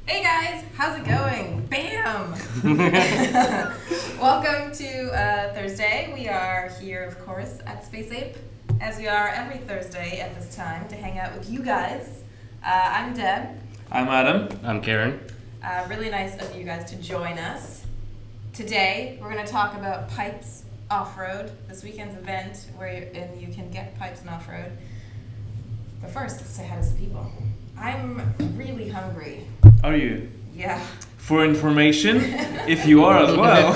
Hey guys, how's it going? Bam! Welcome to Thursday. We are here, of course, at Space Ape, as we are every Thursday at this time, to hang out with you guys. I'm Deb. I'm Adam. I'm Kieran. Really nice of you guys to join us. Today, we're going to talk about Pipes Offroad, this weekend's event where you can get pipes and off-road. But first, let's say hi to some people. I'm really hungry. Are you? Yeah. For information, if you are as well.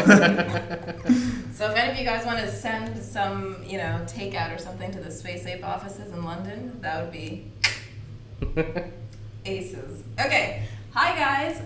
So if any of you guys want to send some, takeout or something to the Space Ape offices in London, that would be aces. Okay. Hi guys.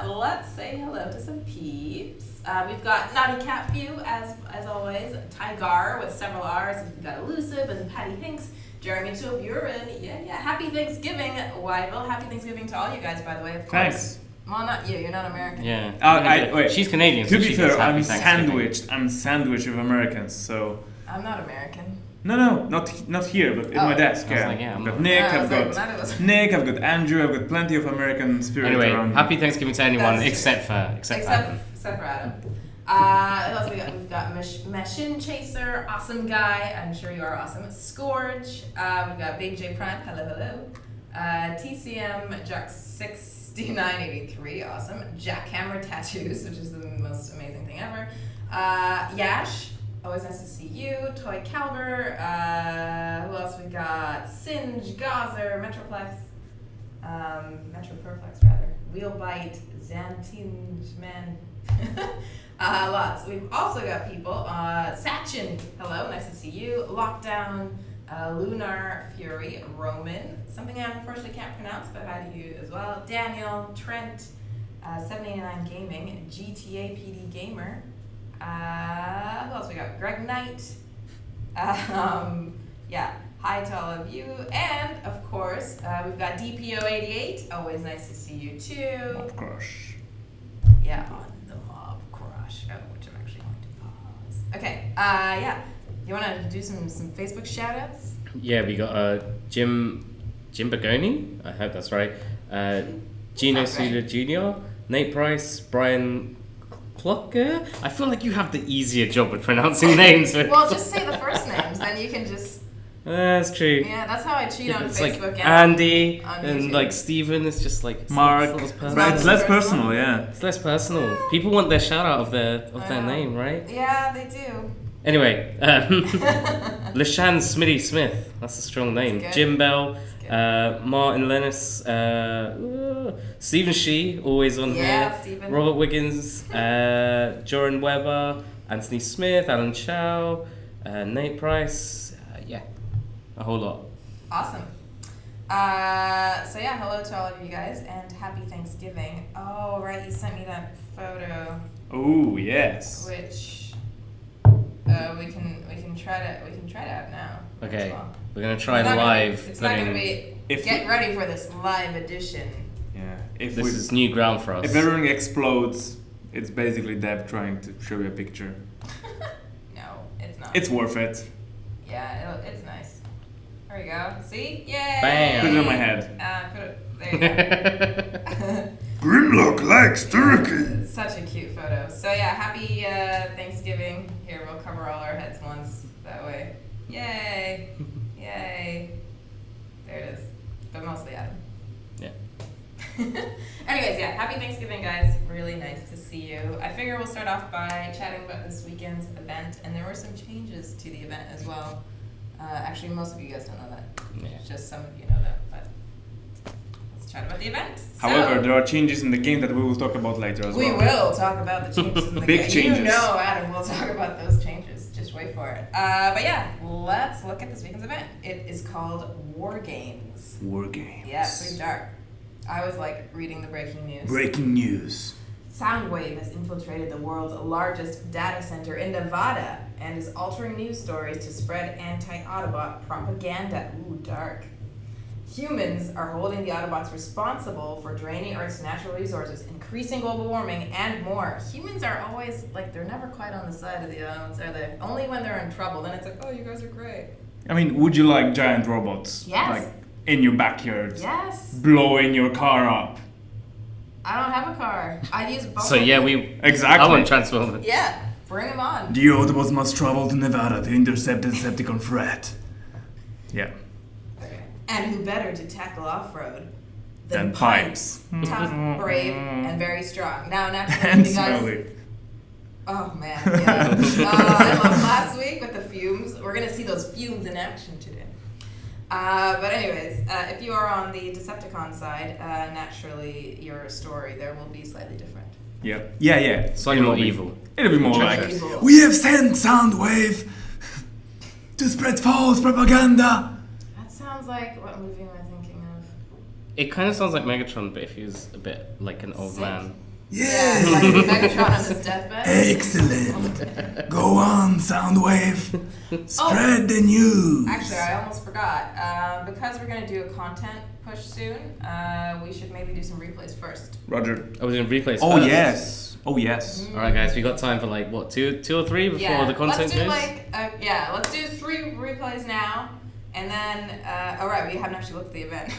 Let's say hello to some peeps. We've got Naughty Cat View as always. Tygar with several R's. We've got Elusive and Patty Hinks. Jeremy Toburin, yeah. Happy Thanksgiving, Wyville. Happy Thanksgiving to all you guys, by the way, of course. Thanks. Well, not you. You're not American. Yeah. Wait. She's Canadian. To so be she fair, gets happy I'm Thanksgiving. sandwiched. I'm sandwiched with Americans, so. I'm not American. No, not here, but in my desk. I was like, yeah, I've I'm got not- Nick. I I've was got like, Nick. I've got Andrew. I've got plenty of American spirit Anyway, around. happy Thanksgiving to anyone That's except for Except for Adam. What else we got? We've got Machine Chaser, Awesome Guy. I'm sure you are awesome. Scourge. We've got Big J Prime. Hello. TCM Jack 6983. Awesome. Jackhammer Tattoos, which is the most amazing thing ever. Yash. Always nice to see you. Toy Calver. Who else we got? Singe, Gazer, Metroplex. Metroplex rather. Wheelbite, Xantinge Man. Lots. We've also got people. Sachin, hello, nice to see you. Lockdown, Lunar Fury, Roman, something I unfortunately can't pronounce, but hi to you as well. Daniel, Trent, 789 Gaming, GTA PD Gamer. Who else we got? Greg Knight. Hi to all of you. And, of course, we've got DPO88. Always nice to see you, too. Of course. Yeah, on the Mob Crush. Oh, which I'm actually going to pause. Okay, You want to do some Facebook shout-outs? Yeah, we got Jim Bagoni. I hope that's right. Gino Sounds right. Suda Jr., Nate Price, Brian Plucker. I feel like you have the easier job with pronouncing names. Well, just say the first names, then you can just... That's true. Yeah, that's how I cheat on It's Facebook. like and Andy on and YouTube. like Steven is just like Mark. it's less But it's less personal. personal, yeah. It's less personal. People want their shout out of their I know. name, right? Yeah, they do. Anyway, Lashan Smitty Smith. That's a strong name. That's good. Jim Bell, That's good. Martin Lennis, Stephen Shee, always on Yeah, here. Stephen. Robert Wiggins, Joran Weber, Anthony Smith, Alan Chow, Nate Price. A whole lot. Awesome. Hello to all of you guys, and happy Thanksgiving. Oh, right, you sent me that photo, Oh, yes. which we can try to out now. Okay, as well. we're gonna try It's not gonna live. be- It's not putting- gonna be. If Get we- ready for this live edition. Yeah. If This is new ground for us. if everything explodes, it's basically Deb trying to show you a picture. No, it's not. It's worth it. Yeah, it's nice. There we go. See? Yay! Bam. Put it on my head. Put it. There you Grimlock likes go. Such a cute photo. So yeah, happy Thanksgiving. Here, we'll cover all our heads once. That way. Yay! Yay! There it is. But mostly Adam. Yeah. Anyways, yeah, happy Thanksgiving, guys. Really nice to see you. I figure we'll start off by chatting about this weekend's event, and there were some changes to the event as well. Actually, most of you guys don't know that. Yeah. Just some of you know that, but let's chat about the event. However, there are changes in the game that we will talk about later as We well. will talk about the changes in the Big game. changes. You know, Adam, we'll talk about those changes. Just wait for it. But yeah, let's look at this weekend's event. It is called War Games. War games. Yeah, pretty dark. I was like reading the breaking news. Breaking news. Soundwave has infiltrated the world's largest data center in Nevada and is altering news stories to spread anti-Autobot propaganda. Ooh, dark. Humans are holding the Autobots responsible for draining Earth's natural resources, increasing global warming, and more. Humans are always, like, they're never quite on the side of the Autobots, are they? Only when they're in trouble, then it's like, oh, you guys are great. I mean, would you like giant robots? Yes. Like, in your backyard? Yes. Blowing your car up? I don't have a car. I use both. So yeah, Exactly. I want Transformers. Yeah, bring them on. The Autobots must travel to Nevada to intercept the Decepticon threat. Yeah. Okay. And who better to tackle off-road Than Pipes. Tough, brave, and very strong. Now, naturally, And you guys. smelly. Oh man, yeah. I love last week with the fumes. We're gonna see those fumes in action today. But anyways, if you are on the Decepticon side, naturally your story there will be slightly different. Yeah. Slightly more evil. It'll be more like, Evil. we have sent Soundwave to spread false propaganda. That sounds like what movie am I thinking of? It kind of sounds like Megatron, but if he was a bit like an old Sick. man. Yeah, like Megatron on his deathbed. Excellent. Go on, Soundwave. Spread the news. Actually, I almost forgot. Because we're gonna do a content push soon, we should maybe do some replays first. Roger. I was in replays Oh first. yes. Oh yes. All right, guys, we got time for like what, two or three before the content let's do goes. let's do 3 replays now, and then all right, we haven't actually looked at the event.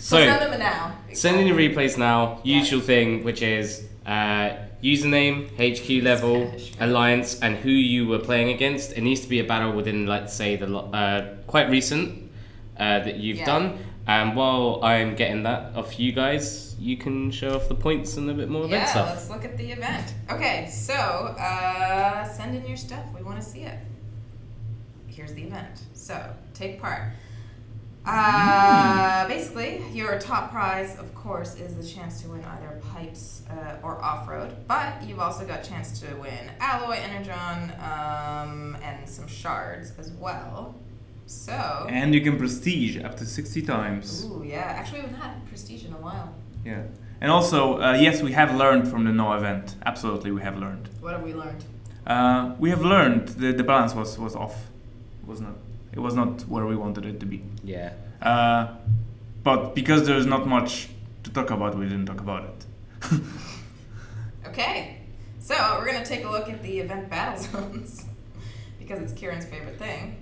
So send them now. send in your replays now. Yeah. Usual thing, which is username, HQ level, Spanish. alliance, and who you were playing against. It needs to be a battle within, let's say, the quite recent that you've done. And while I'm getting that off you guys, you can show off the points and a bit more event stuff. Let's look at the event. Okay, so send in your stuff. We want to see it. Here's the event. So take part. Basically, your top prize, of course, is the chance to win either Pipes or Offroad, but you've also got a chance to win Alloy, Energon, and some shards as well. So. And you can prestige up to 60 times. Ooh, yeah. Actually, we haven't had Prestige in a while. Yeah. And also, yes, we have learned from the No event. Absolutely, we have learned. What have we learned? We have learned the balance was off. It was not where we wanted it to be. Yeah. But because there's not much to talk about, we didn't talk about it. Okay, so we're gonna take a look at the event battle zones because it's Kieran's favorite thing.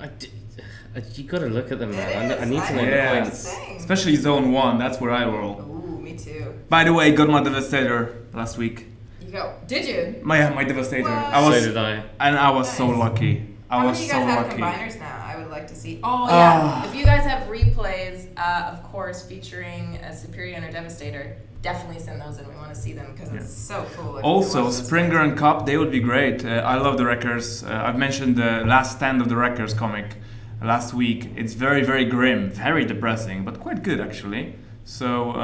You gotta look at them, It man. I is. need to know Yeah. the I'm points. just saying. Especially Zone 1, that's where I roll. Ooh, me too. By the way, got my Devastator last week. You go. Did you? My Devastator. What? I was, So did I. and I was so Nice. lucky. How I many was of you so guys have lucky. combiners now? I would like to see. Oh yeah. If you guys have replays, of course, featuring a Superior or Devastator, definitely send those in. We want to see them because it's so cool. Like, Also, to watch those Springer fight. and Cup, they would be great. I love the Wreckers. I've mentioned the Last Stand of the Wreckers comic last week. It's very, very grim, very depressing, but quite good actually. So,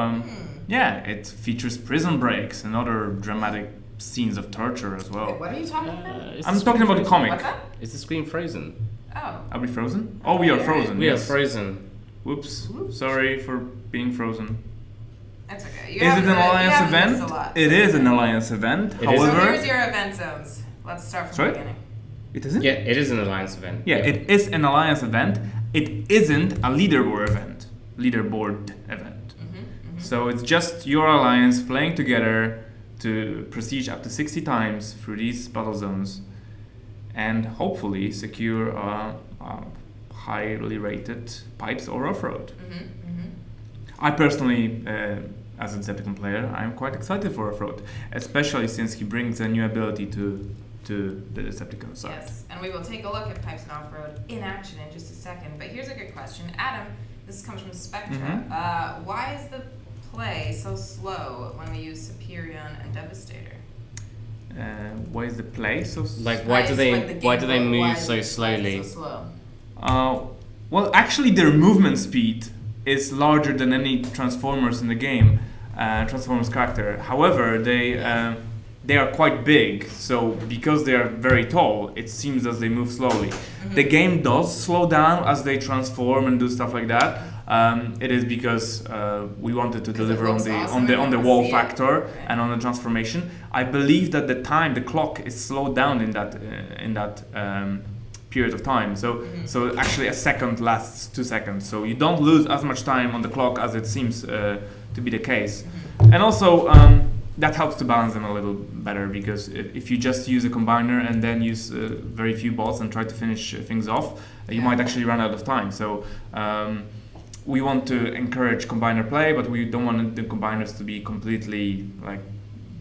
yeah, it features prison breaks and other dramatic scenes of torture as well. Wait, what are you talking about? Is I'm the talking screen about the frozen? comic. What's that? Is the screen frozen? Oh. Are we frozen? Oh, we are frozen. We are yes. frozen. Whoops. Sorry for being frozen. That's okay. Is it an alliance event? It It is an alliance event. It is. So However, here's your event zones. Let's start from Sorry? the beginning. it isn't. Yeah, it is an alliance event. Yeah, it is an alliance event. It isn't a leaderboard event. So it's just your alliance playing together to prestige up to 60 times through these battle zones, and hopefully secure a highly rated Pipes or Offroad. I personally, as a Decepticon player, I'm quite excited for Offroad, especially since he brings a new ability to the Decepticon side. Yes, and we will take a look at Pipes and Offroad in action in just a second. But here's a good question. Adam, this comes from Spectra. Why is the play so slow when we use Superion and Devastator? Why is the play so Like, why do they move so slowly? So slow? Well, actually, their movement speed is larger than any Transformers in the game, Transformers character. However, they are quite big, so because they are very tall, it seems as they move slowly. The game does slow down as they transform and do stuff like that. It is because we wanted to deliver on looks the awesome on the and on the you wall see it. factor Right. and on the transformation. I believe that the clock is slowed down in that period of time. So actually a second lasts 2 seconds. So you don't lose as much time on the clock as it seems to be the case. And also that helps to balance them a little better, because if you just use a combiner and then use very few bolts and try to finish things off, you might actually run out of time. So we want to encourage combiner play, but we don't want the combiners to be completely like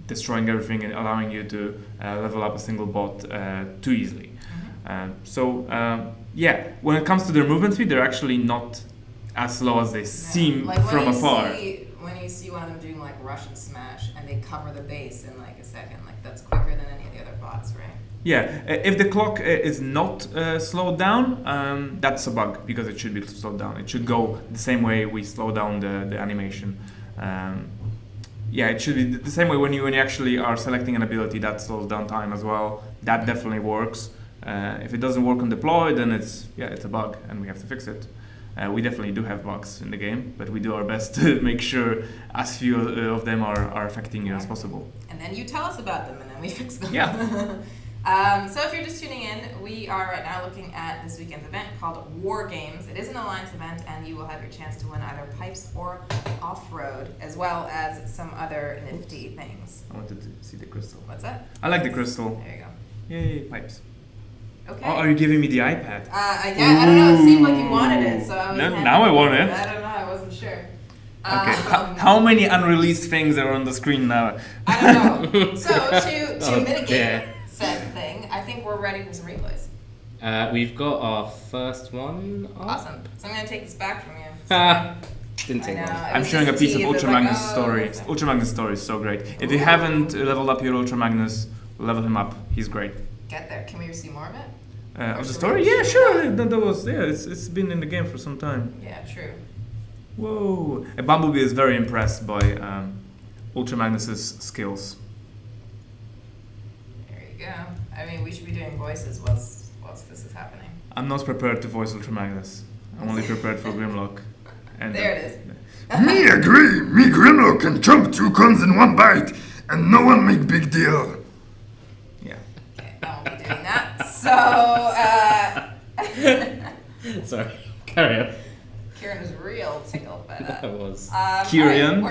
destroying everything and allowing you to level up a single bot too easily. Yeah, when it comes to their movement speed, they're actually not as slow as they seem like from afar. When you see one of them doing like Russian smash and they cover the base in like a second, like that's quicker than any of the other bots, right? Yeah, if the clock is not slowed down, that's a bug because it should be slowed down. It should go the same way we slow down the animation. Yeah, it should be the same way when you actually are selecting an ability that slows down time as well. That definitely works. If it doesn't work on deploy, then it's a bug and we have to fix it. We definitely do have bugs in the game, but we do our best to make sure as few of them are affecting you as possible. And then you tell us about them and then we fix them. Yeah. So if you're just tuning in, we are right now looking at this weekend's event called War Games. It is an Alliance event and you will have your chance to win either pipes or Offroad, as well as some other nifty things. I wanted to see the crystal. What's that? I like the crystal. There you go. Yay, pipes. Okay. Oh, are you giving me the iPad? I don't know, it seemed like you wanted it, so I was Now I want it. I don't know, I wasn't sure. Okay, how many unreleased things are on the screen now? I don't know. So to mitigate said thing, I think we're ready for some replays. We've got our first one. Awesome. So I'm going to take this back from you. Didn't take I know, long. it I'm was showing a just piece of tease, it's Ultra like, Magnus' oh, story. okay. Ultra Magnus' story is so great. If you haven't leveled up your Ultra Magnus, level him up. He's great. Get there. Can we see more of it? Of the story? Yeah, sure. It's been in the game for some time. Yeah, true. Whoa. Bumblebee is very impressed by Ultra Magnus's skills. There you go. I mean, we should be doing voices whilst this is happening. I'm not prepared to voice Ultra Magnus. I'm only prepared for Grimlock. And There it is. Me agree. Me Grimlock can jump 2 cons in one bite, and no one make big deal. Yeah. Okay, I won't be doing that. So, Sorry, carry on. Kieran was real tickled by that. I was. Kieran.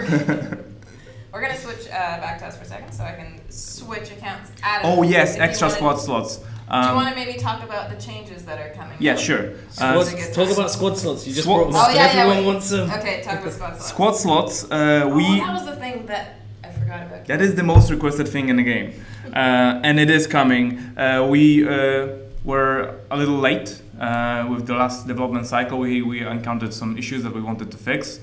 We're going to switch back to us for a second so I can switch accounts. Adam, Oh yes, if you extra wanna- squad slots. Do you want to maybe talk about the changes that are coming? Yeah, up? sure. Talk about squad slots. You just Squad- brought them up. Oh, yeah, Everyone wait. wants them. Okay, talk about squad slots. Squad slots. Oh, that was the thing that I forgot about. That is the most requested thing in the game, and it is coming. We were a little late with the last development cycle. We encountered some issues that we wanted to fix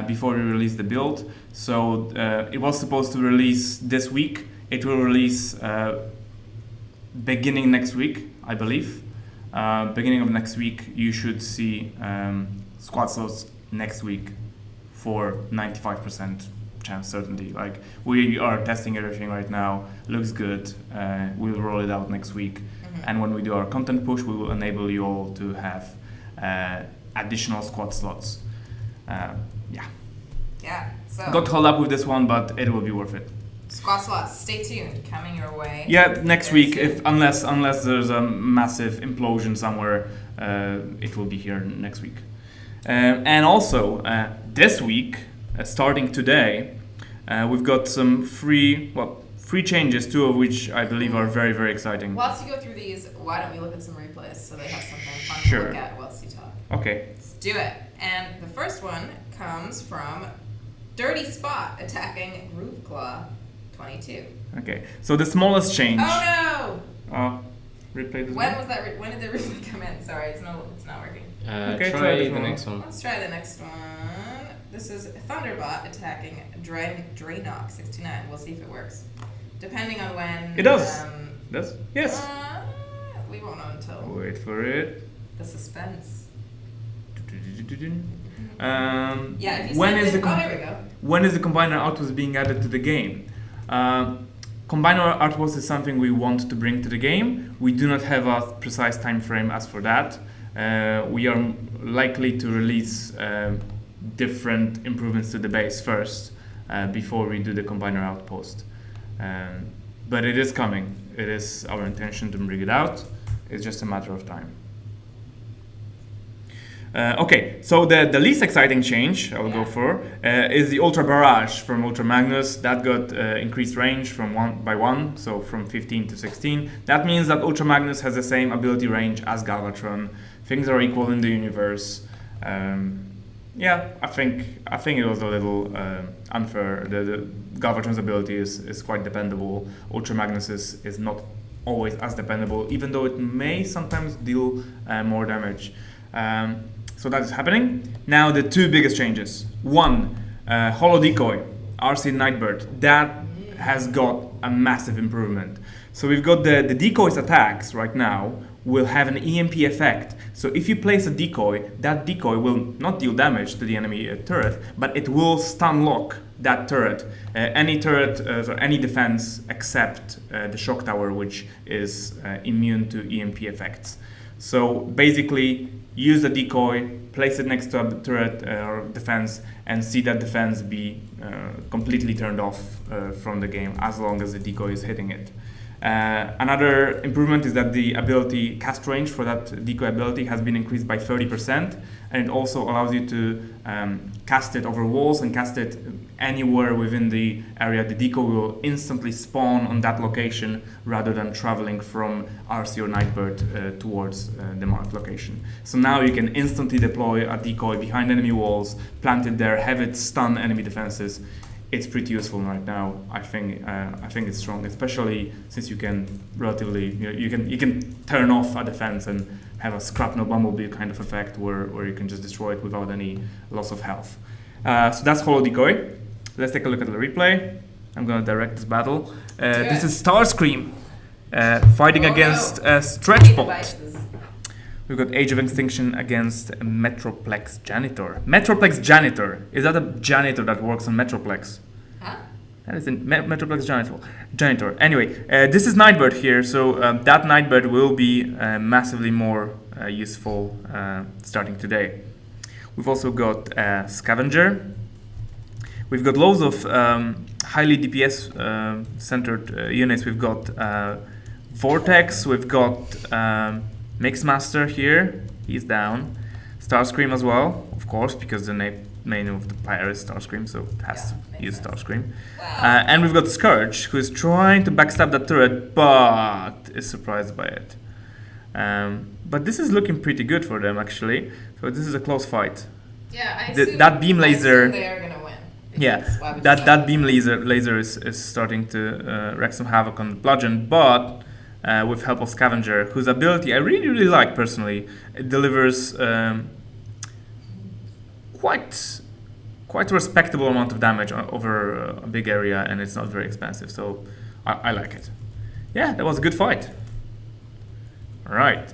before we released the build. So it was supposed to release this week. It will release beginning next week, I believe. Beginning of next week, you should see squad slots next week for 95% chance certainty. Like, we are testing everything right now. Looks good. We'll roll it out next week. And when we do our content push, we will enable you all to have additional squad slots. Yeah, so Got hold up with this one, but it will be worth it. squad slots, stay tuned, coming your way. Yeah, next Very week, soon. unless there's a massive implosion somewhere, it will be here next week. And also, this week, starting today, we've got some free changes, 2 of which I believe are very, very exciting. Whilst you go through these, why don't we look at some replays so they have something fun Sure. to look at whilst you talk? Okay. Let's do it. And the first one comes from Dirty Spot attacking Groove Claw 22. Okay. So the smallest change. Oh Replay this no! When one. was that? When did the replay come in? Sorry, it's not working. Okay, try Try this the one. next one. Let's try the next one. This is Thunderbot attacking Draenox 69. We'll see if it works. Depending on when. It does. Yes. We won't know until Wait for it. the suspense. Yeah, if you when send is it, the there we go. when is the combiner outpost being added to the game? Combiner outpost is something we want to bring to the game. We do not have a precise time frame as for that. We are likely to release different improvements to the base first before we do the combiner outpost. But it is coming. It is our intention to bring it out. It's just a matter of time. Okay, so the least exciting change I will go for is the Ultra Barrage from Ultra Magnus. That got increased range from 1 so from 15 to 16. That means that Ultra Magnus has the same ability range as Galvatron. Things are equal in the universe. Yeah, I think it was a little unfair. The Galvatron's ability is quite dependable. Ultra Magnus is not always as dependable, even though it may sometimes deal more damage. So that is happening. Now the two biggest changes. One, Holo Decoy, RC Nightbird. That has got a massive improvement. So we've got the decoy's attacks right now will have an EMP effect. So if you place a decoy, that decoy will not deal damage to the enemy turret, but it will stun lock that turret. Any turret, or any defense except the shock tower, which is immune to EMP effects. So basically, use the decoy, place it next to a turret or defense, and see that defense be completely turned off from the game as long as the decoy is hitting it. Another improvement is that the ability cast range for that decoy ability has been increased by 30%, and it also allows you to cast it over walls and cast it anywhere within the area. The decoy will instantly spawn on that location rather than traveling from RC or Nightbird towards the marked location. So now you can instantly deploy a decoy behind enemy walls, plant it there, have it stun enemy defenses. It's pretty useful right now. I think it's strong, especially since you can relatively you can turn off a defense and have a shrapnel bumblebee kind of effect where you can just destroy it without any loss of health. So that's Holo Decoy. Let's take a look at the replay. I'm gonna direct this battle. This is Starscream fighting against Stretchbot. We've got Age of Extinction against Metroplex Janitor. Metroplex Janitor. Is that a janitor that works on Metroplex? Huh? That is a Metroplex Janitor. Anyway, this is Nightbird here, so that Nightbird will be massively more useful starting today. We've also got Scavenger. We've got loads of highly DPS centered units. We've got Vortex. We've got Mixmaster here, he's down. Starscream as well, of course, because the name of the player is Starscream, so it has to use Starscream. Wow. And we've got Scourge, who is trying to backstab that turret, but is surprised by it. But this is looking pretty good for them, actually. So this is a close fight. Yeah, I assume, that beam laser. They are gonna win. Yeah, that beam laser is starting to wreak some havoc on the bludgeon, but with help of Scavenger, whose ability I really like personally. It delivers quite a respectable amount of damage over a big area, and it's not very expensive, so I like it. Yeah, that was a good fight. All right,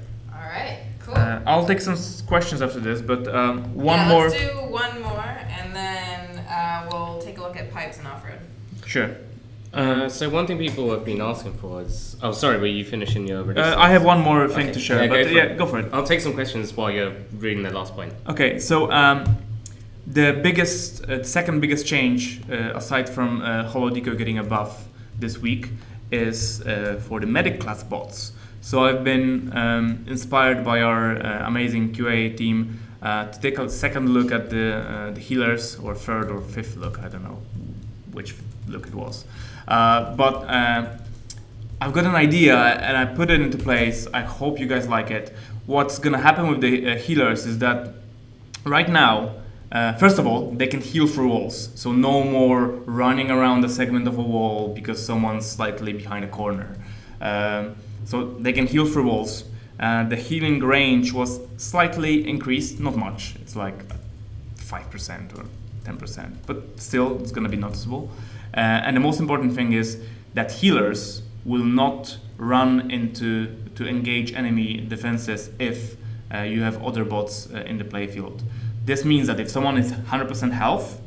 cool. I'll take some questions after this, but one more. Let's do one more, and then we'll take a look at pipes and off-road. Sure. So one thing people have been asking for is... Oh, sorry, were you finishing your... I have one more thing to share, go for it. I'll take some questions while you're reading the last point. Okay, so the second biggest change, aside from Holo Decoy getting a buff this week, is for the medic class bots. So I've been inspired by our amazing QA team to take a second look at the healers, or third or fifth look, I don't know which look it was. But I've got an idea and I put it into place. I hope you guys like it. What's gonna happen with the healers is that right now, first of all, they can heal through walls. So no more running around a segment of a wall because someone's slightly behind a corner. So they can heal through walls. The healing range was slightly increased, not much. It's like 5% or 10%, but still it's gonna be noticeable. And the most important thing is that healers will not run to engage enemy defenses if you have other bots in the playfield. This means that if someone is 100% health,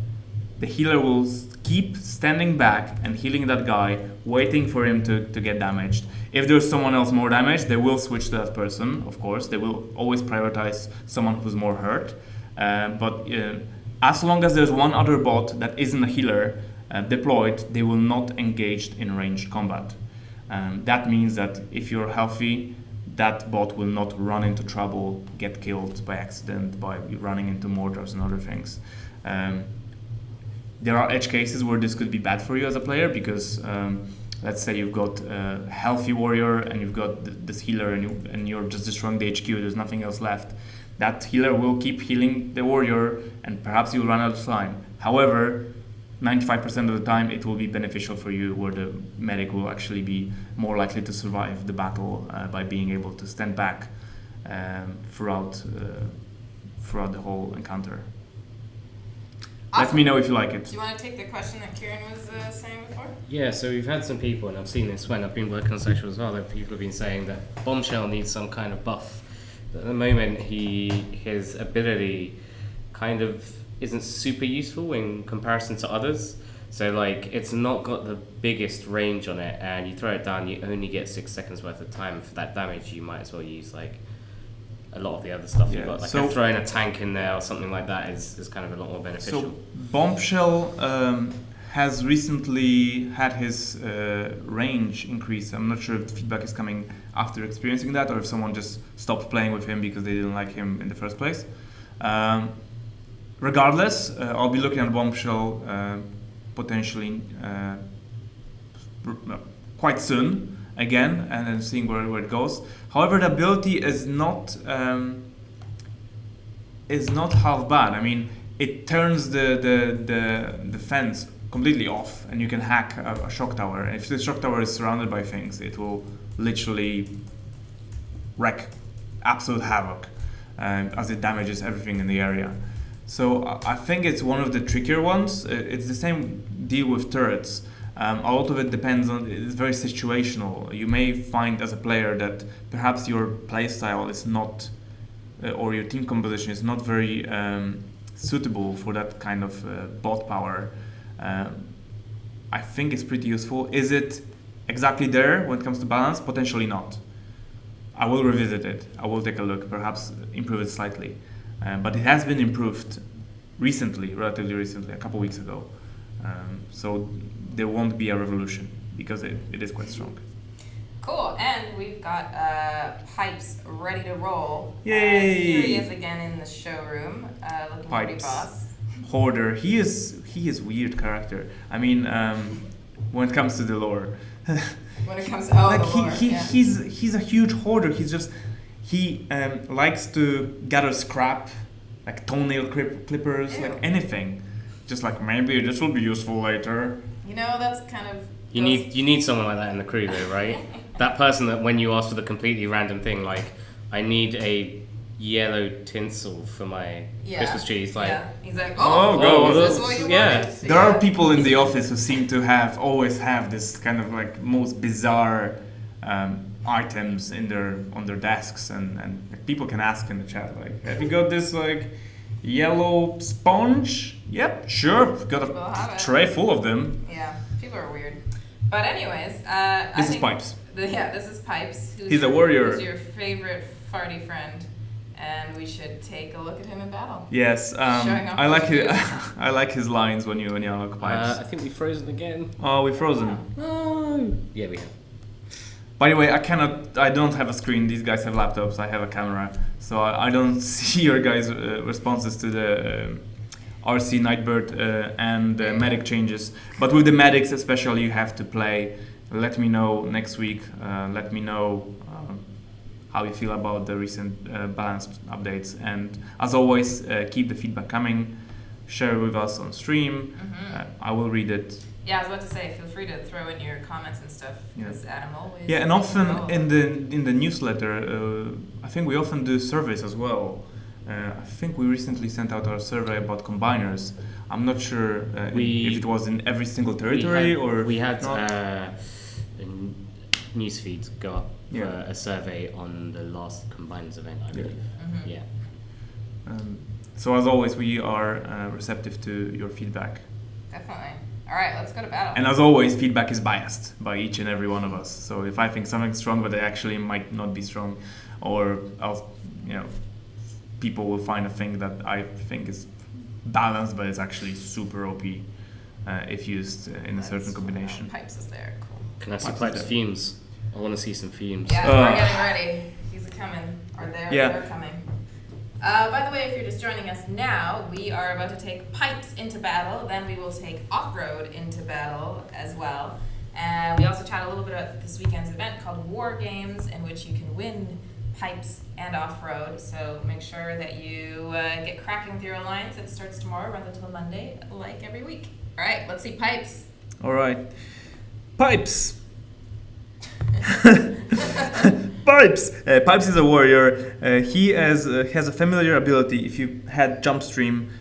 the healer will keep standing back and healing that guy, waiting for him to get damaged. If there's someone else more damaged, they will switch to that person, of course. They will always prioritize someone who's more hurt. But as long as there's one other bot that isn't a healer deployed, they will not engage in ranged combat. That means that if you're healthy, that bot will not run into trouble, get killed by accident, by running into mortars and other things. There are edge cases where this could be bad for you as a player, because let's say you've got a healthy warrior and you've got this healer and you're just destroying the HQ, there's nothing else left. that healer will keep healing the warrior, and perhaps you'll run out of time. However, 95% of the time it will be beneficial for you, where the medic will actually be more likely to survive the battle by being able to stand back throughout the whole encounter. Awesome. Let me know if you like it. Do you want to take the question that Kieran was saying before? Yeah, so we've had some people, and I've seen this when I've been working on social as well, that people have been saying that Bombshell needs some kind of buff. But at the moment, his ability kind of isn't super useful in comparison to others. So like, it's not got the biggest range on it, and you throw it down, you only get 6 seconds worth of time. For that damage, you might as well use like a lot of the other stuff you've got. Like throwing a tank in there or something like that is kind of a lot more beneficial. So Bombshell has recently had his range increase. I'm not sure if the feedback is coming after experiencing that, or if someone just stopped playing with him because they didn't like him in the first place. Regardless, I'll be looking at Bombshell potentially quite soon again, and then seeing where it goes. However, the ability is not half bad. I mean, it turns the fence completely off, and you can hack a shock tower. And if the shock tower is surrounded by things, it will literally wreak absolute havoc as it damages everything in the area. So I think it's one of the trickier ones. It's the same deal with turrets. A lot of it depends on, it's very situational. You may find as a player that perhaps your playstyle is not, or your team composition is not very suitable for that kind of bot power. I think it's pretty useful. Is it exactly there when it comes to balance? Potentially not. I will revisit it. I will take a look, perhaps improve it slightly. But it has been improved recently, relatively recently, a couple weeks ago. So there won't be a revolution because it is quite strong. Cool, and we've got Pipes ready to roll. Yay! Here he is again in the showroom, looking pretty boss. Hoarder. He is weird character. I mean, when it comes to the lore. When it comes to the lore, he's a huge hoarder. He likes to gather scrap, like toenail clippers, like anything. Just like, maybe this will be useful later. You know, that's kind of... You need someone like that in the crew though, right? That person that when you ask for the completely random thing, like, I need a yellow tinsel for my Christmas tree. He's like, he's like, is this what you want? There are people in the office who seem to always have this kind of like most bizarre items on their desks, and like, people can ask in the chat, like, have you got this like yellow sponge? Yep, sure. We've got a tray full of them. Yeah, people are weird. But anyways, this is Pipes. This is Pipes. He's a warrior. Who's your favorite farty friend? And we should take a look at him in battle. Yes, I like his lines when you unlock Pipes. I think we've frozen again. Oh, we've frozen. Oh. Yeah, we have. By the way, I don't have a screen. These guys have laptops. I have a camera, so I don't see your guys' responses to the RC Nightbird and medic changes. But with the medics especially, you have to play. Let me know next week. Let me know how you feel about the recent balance updates. And as always, keep the feedback coming. Share it with us on stream. I will read it. Yeah, I was about to say, feel free to throw in your comments and stuff, because Adam always... Yeah, and often in the newsletter, I think we often do surveys as well. I think we recently sent out our survey about combiners. I'm not sure if it was in every single territory or... We had a newsfeed go up for a survey on the last combiners event, I believe. Yeah. So as always, we are receptive to your feedback. Definitely. All right, let's go to battle. And as always, feedback is biased by each and every one of us. So if I think something's strong, but it actually might not be strong, or people will find a thing that I think is balanced, but it's actually super OP if used in a certain combination. Pipes is there. Cool. Can I see Pipes fumes? I want to see some fumes. Yeah, we're getting ready. He's coming. Or they're coming. By the way, if you're just joining us now, we are about to take Pipes into battle. Then we will take Offroad into battle as well. And we also chat a little bit about this weekend's event called War Games, in which you can win pipes, and off-road. So make sure that you get cracking with your alliance. It starts tomorrow, runs until Monday, like every week. All right, let's see pipes. All right. Pipes. Pipes. Pipes is a warrior. He has a familiar ability. If you had jump stream,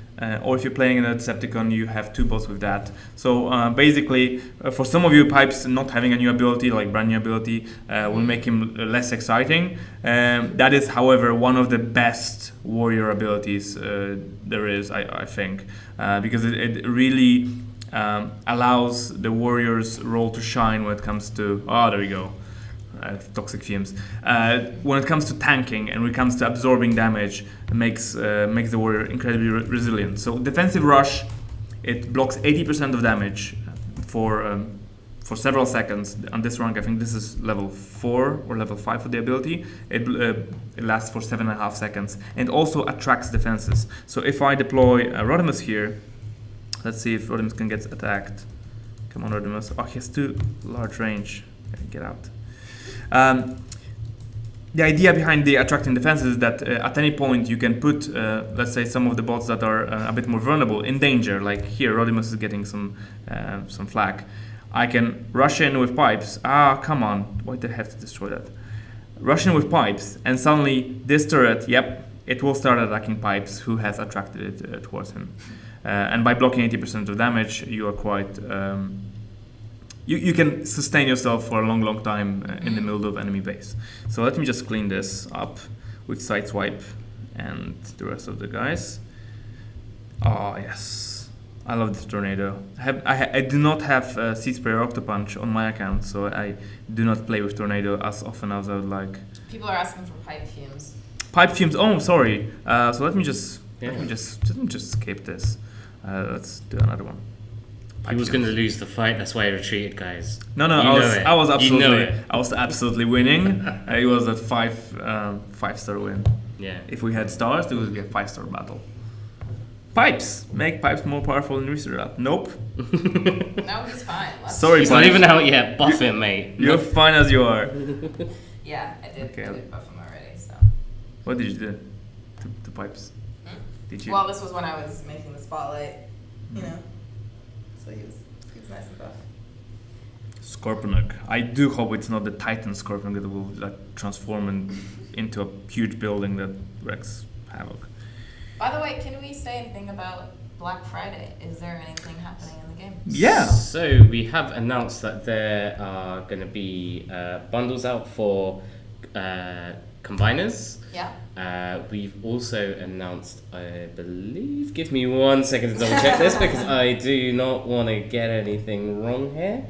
or if you're playing in a Decepticon, you have 2 bots with that. So basically, for some of you, Pipes not having a new ability, like brand new ability, will make him less exciting. That is, however, one of the best warrior abilities there is, I think, because it really allows the warrior's role to shine when it comes to... Oh, there we go. Toxic fumes. When it comes to tanking and when it comes to absorbing damage, it makes the warrior incredibly resilient. So defensive rush, it blocks 80% of damage for several seconds. On this rank, I think this is level 4 or level 5 for the ability. It lasts for 7.5 seconds and also attracts defenses. So if I deploy Rodimus here, let's see if Rodimus can get attacked. Come on, Rodimus. Oh, he has too large range. Okay, get out. The idea behind the attracting defenses is that at any point you can put, let's say, some of the bots that are a bit more vulnerable in danger. Like here, Rodimus is getting some flak. I can rush in with pipes. Ah, come on! Why did I have to destroy that? Rush in with pipes, and suddenly this turret, yep, it will start attacking Pipes, who has attracted it towards him. And by blocking 80% of damage, you are quite. You can sustain yourself for a long time in the middle of enemy base. So let me just clean this up with Sideswipe and the rest of the guys. Oh yes, I love this tornado. I do not have Seed Spray or Octopunch on my account, so I do not play with tornado as often as I would like. People are asking for pipe fumes. Pipe fumes. Oh, sorry. So let me just escape this. Let's do another one. He was going to lose the fight. That's why he retreated, guys. No, I was absolutely winning. It was a 5-star win. Yeah. If we had stars, it would be a 5-star battle. Pipes. Make Pipes more powerful in Research. Nope. No, he's fine. Sorry, he's not even out yet. Buff him, mate. You're fine as you are. Yeah, I did. Okay. I did buff him already. So. What did you do to Pipes? Did you? Well, this was when I was making the spotlight. You know. So he was nice and buff. Scorponok. I do hope it's not the Titan Scorponok that will transform into a huge building that wreaks havoc. By the way, can we say anything about Black Friday? Is there anything happening in the game? Yeah. So we have announced that there are going to be bundles out for combiners. Yeah. We've also announced, I believe, give me 1 second to double check this because I do not want to get anything wrong here.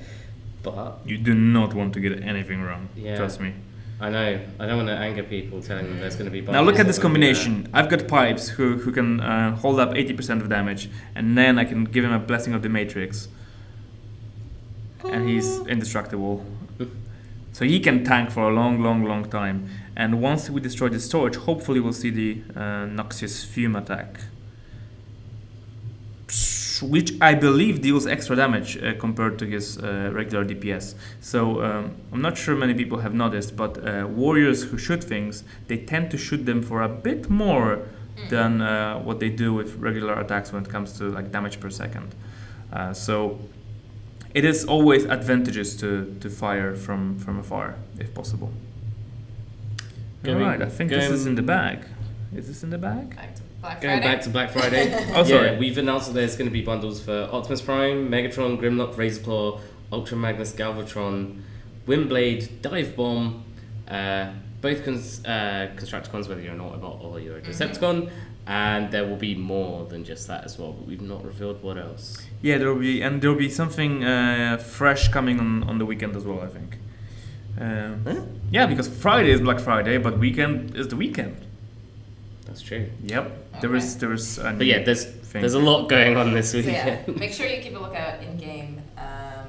But you do not want to get anything wrong. Yeah. Trust me. I know. I don't want to anger people telling them there's going to be bundles. Now look at this combination. I've got Pipes who can hold up 80% of damage, and then I can give him a Blessing of the Matrix. And he's indestructible. So he can tank for a long time. And once we destroy the storage, hopefully we'll see the Noxious Fume attack, which I believe deals extra damage compared to his regular DPS. So I'm not sure many people have noticed, but warriors who shoot things, they tend to shoot them for a bit more than what they do with regular attacks when it comes to like damage per second. So it is always advantageous to fire from afar if possible. Alright, I think this is in the bag. Is this in the bag? Going back to Black Friday. Oh, sorry. Yeah, we've announced that there's going to be bundles for Optimus Prime, Megatron, Grimlock, Razorclaw, Ultra Magnus, Galvatron, Windblade, Dive Bomb, both Constructicons, whether you're an Autobot or you're a Decepticon, and there will be more than just that as well, but we've not revealed what else. Yeah, there will be something fresh coming on the weekend as well, I think. Yeah, because Friday is Black Friday, but weekend is the weekend. That's true. Yep. Okay. There is. But yeah, there's a lot going on this weekend. So yeah, make sure you keep a lookout in game,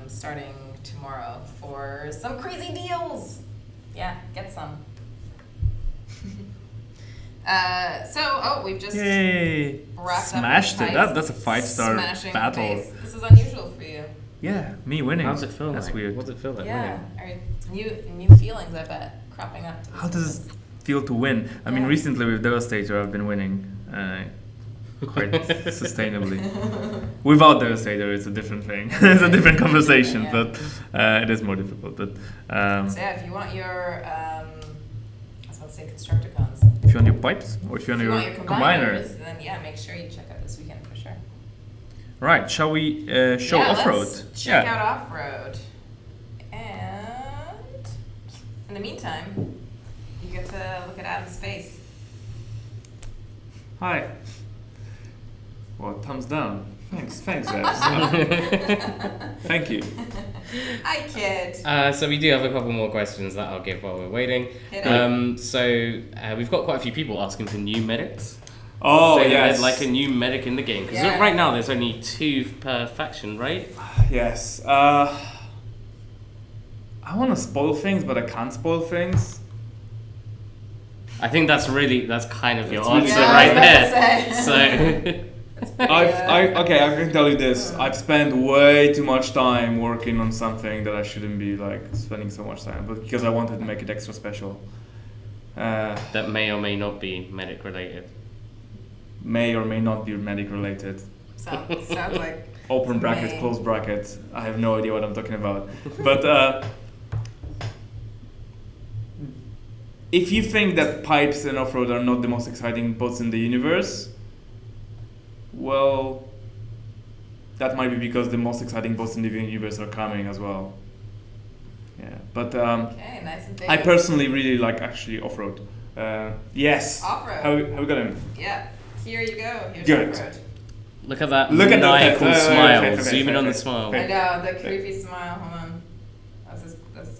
starting tomorrow for some crazy deals. Yeah, get some. We've just Yay! wrapped Smashed up it. with That's a 5-star smashing battle. pace. This is unusual for you. Yeah, me winning. How does it feel That's like? weird. What does it feel like Yeah, winning? new feelings, I bet, cropping up. How does it feel to win. I mean, Yeah. recently with Devastator, I've been winning quite sustainably. Without Devastator, it's a different thing. It's a different conversation, Yeah. but it is more difficult. But So yeah, if you want your, I was about to say Constructicons. if you want your pipes or if you If want you your, want your combiner, combiners, then yeah, make sure you check out this weekend for sure. right? Shall we show Yeah, Offroad? let's check out Offroad. And in the meantime, you get to look at Adam's face. Hi. Well, thumbs down. Thanks, Zebs. Thank you. Hi, kid. So we do have a couple more questions that I'll give while we're waiting. Hit it. So we've got quite a few people asking for new medics. Oh, Saying that yes. there's like a new medic in the game. Because Yeah. right now there's only 2 per faction, right? Yes. I want to spoil things, but I can't spoil things. I think that's kind of your That's really answer Yeah, right I was there. about to say. So I can tell you this. I've spent way too much time working on something that I shouldn't be like spending so much time, but because I wanted to make it extra special. that may or may not be medic related. May or may not be medic related. Sounds like Open bracket, May. close bracket. I have no idea what I'm talking about. But if you think that pipes and off-road are not the most exciting boats in the universe, well, that might be because the most exciting boats in the universe are coming as well. Yeah, but okay, nice and big. I personally really like actually off-road. Yes. Off-road. How we got him? Yeah, here you go. Here's Good. Off-road. Look at that Look at that maniacal face. smile. Okay, Zoom in on the okay. smile. I know, the creepy smile. Hold on. That's as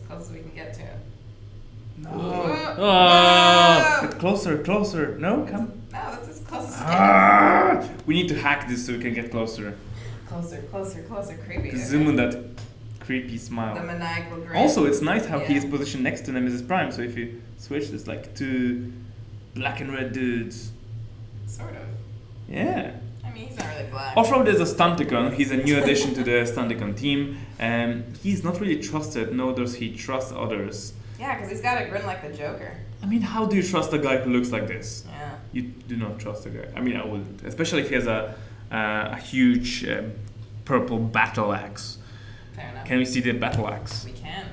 close as we can get to it. No. Oh. Get closer. No, come. No, that's as close as we can. Ah, we need to hack this so we can get closer. Closer. Creepy. Zoom on that creepy The smile. maniacal grin. Also, it's nice how he Yeah. is positioned next to Nemesis Prime. So if you switch, there's like 2 black and red dudes. Sort of. Yeah. I mean, he's not really black. Offroad is a Stunticon. He's a new addition to the Stunticon team. He's not really trusted, nor does he trust others. Yeah, because he's got a grin like the Joker. I mean, how do you trust a guy who looks like this? Yeah. You do not trust a guy. I mean, I wouldn't. Especially if he has a huge purple battle axe. Fair enough. Can we see the battle axe? We can.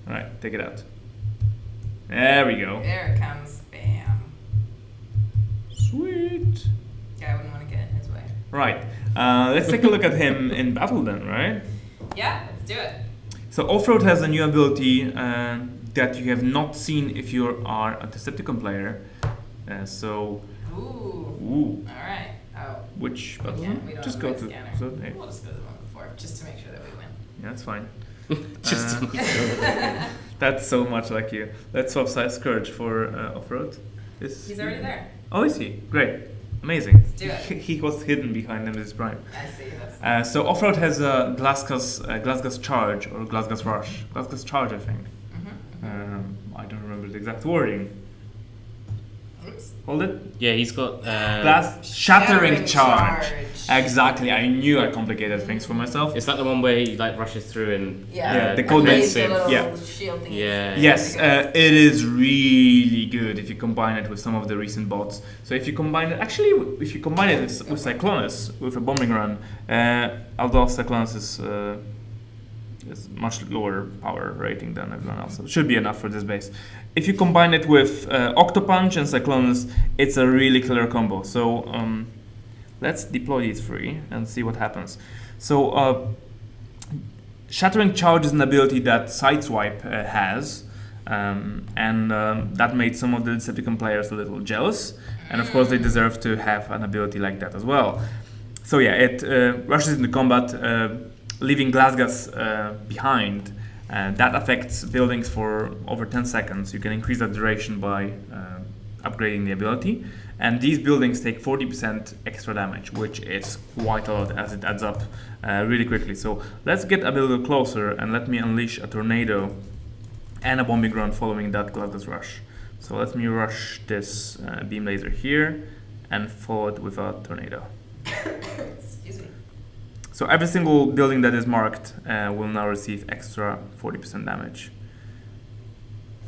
Alright, take it out. There we go. There it comes. Bam. Sweet. Yeah, I wouldn't want to get in his way. Right. Let's take a look at him in battle then, right? Yeah, let's do it. So Offroad has a new ability that you have not seen if you are a Decepticon player. Ooh. All right. Oh. Which We button? can't. We don't Just have go a to. scanner. So, hey. We'll just go to the one before, just to make sure that we win. Yeah, that's fine. Just That's so much like you. Let's swap size Scourge for Offroad. He's already there. Oh, is he? Great. Amazing. Let's do it. He was hidden behind Nemesis Prime. I see. That's So Offroad has a Glasgow Charge or Glasgow Rush. Glasgow Charge, I think. I don't remember the exact wording. Oops. Hold it. Yeah, he's got Shattering Charge. Charge. Exactly. I knew I complicated things for myself. Is that the one where he like rushes through and Yeah, the I code raised makes the it, little yeah. shield thingies. Yeah. Yes, it is really good if you combine it with some of the recent bots. So if you combine it, actually, if you combine it with Cyclonus, with a bombing run, although Cyclonus is much lower power rating than everyone else, so it should be enough for this base. If you combine it with Octopunch and Cyclonus, it's a really killer combo. So let's deploy these 3 and see what happens. So Shattering Charge is an ability that Sideswipe has, and that made some of the Decepticon players a little jealous, and of course they deserve to have an ability like that as well. So yeah, it rushes into combat, leaving Glasgas behind. That affects buildings for over 10 seconds. You can increase that duration by upgrading the ability. And these buildings take 40% extra damage, which is quite a lot as it adds up really quickly. So let's get a little closer and let me unleash a tornado and a bombing run following that Glasgow Rush. So let me rush this beam laser here and follow it with a tornado. Excuse me. So every single building that is marked will now receive extra 40% damage.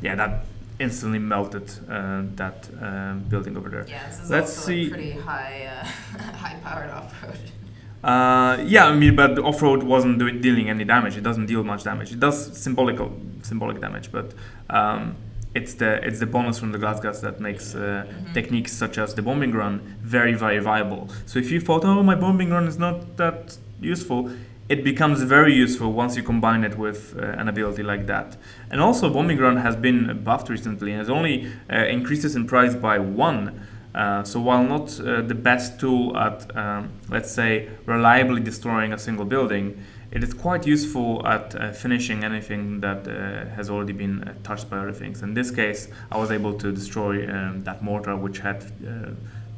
Yeah, that instantly melted that building over there. Yeah, this is Let's also see. like pretty high-powered off-road. Yeah, I mean, but the off-road wasn't dealing any damage. It doesn't deal much damage. It does symbolic damage, but it's the bonus from the glass guts that makes techniques such as the bombing run very, very viable. So if you thought, oh, my bombing run is not that useful, it becomes very useful once you combine it with an ability like that. And also, bombing run has been buffed recently and has only increases in price by 1. So while not the best tool at, let's say, reliably destroying a single building, it is quite useful at finishing anything that has already been touched by other things. In this case, I was able to destroy that mortar, which had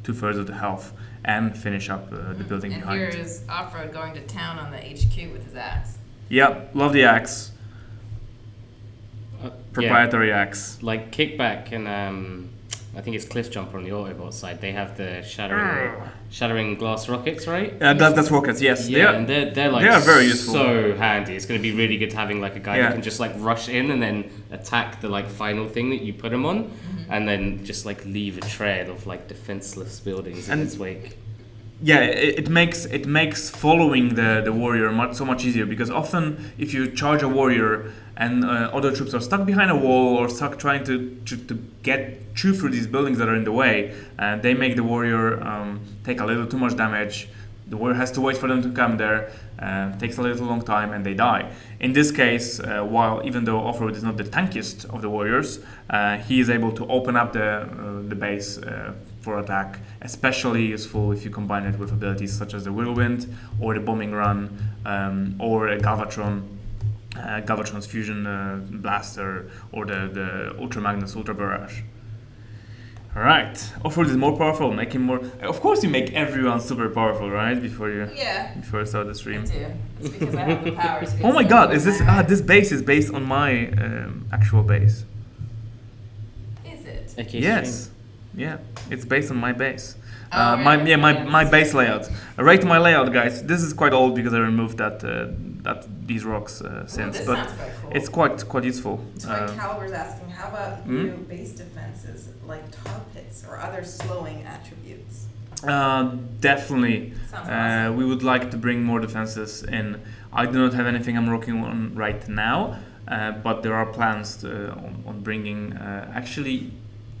2/3 of the health, and finish up the building and behind. And here is Offroad going to town on the HQ with his axe. Yeah, love the axe. Proprietary axe. Like Kickback and I think it's Cliff Jumper on the Autobot side. They have the shattering glass rockets, right? That's rockets, yes. Yeah, and they're like they are very useful. So handy. It's going to be really good having like a guy who can just like rush in and then attack the like final thing that you put him on, and then just like leave a trail of like defenseless buildings in its wake. Yeah, it makes following the warrior so much easier, because often if you charge a warrior and other troops are stuck behind a wall or stuck trying to get through these buildings that are in the way, they make the warrior take a little too much damage. The warrior has to wait for them to come there, takes a little long time, and they die. In this case, while even though Offroad is not the tankiest of the warriors, he is able to open up the base for attack, especially useful if you combine it with abilities such as the Whirlwind or the Bombing Run or a Galvatron's Fusion Blaster or the Ultra Magnus Ultra Barrage. Alright, Offroad is more powerful, make him more... Of course you make everyone super powerful, right? Before you start the stream. I do. It's because I have the power to Oh my god, is this... this base is based on my actual base. Is it? Okay, Yes. Yeah, it's based on my base. Oh, my right. base layout. Rate my layout, guys. This is quite old because I removed these rocks since, this but sounds quite cool. it's quite useful. So like Caliber's asking, how about new base defenses like tar pits or other slowing attributes? Definitely. Sounds awesome. We would like to bring more defenses in. I do not have anything I'm working on right now, but there are plans on bringing actually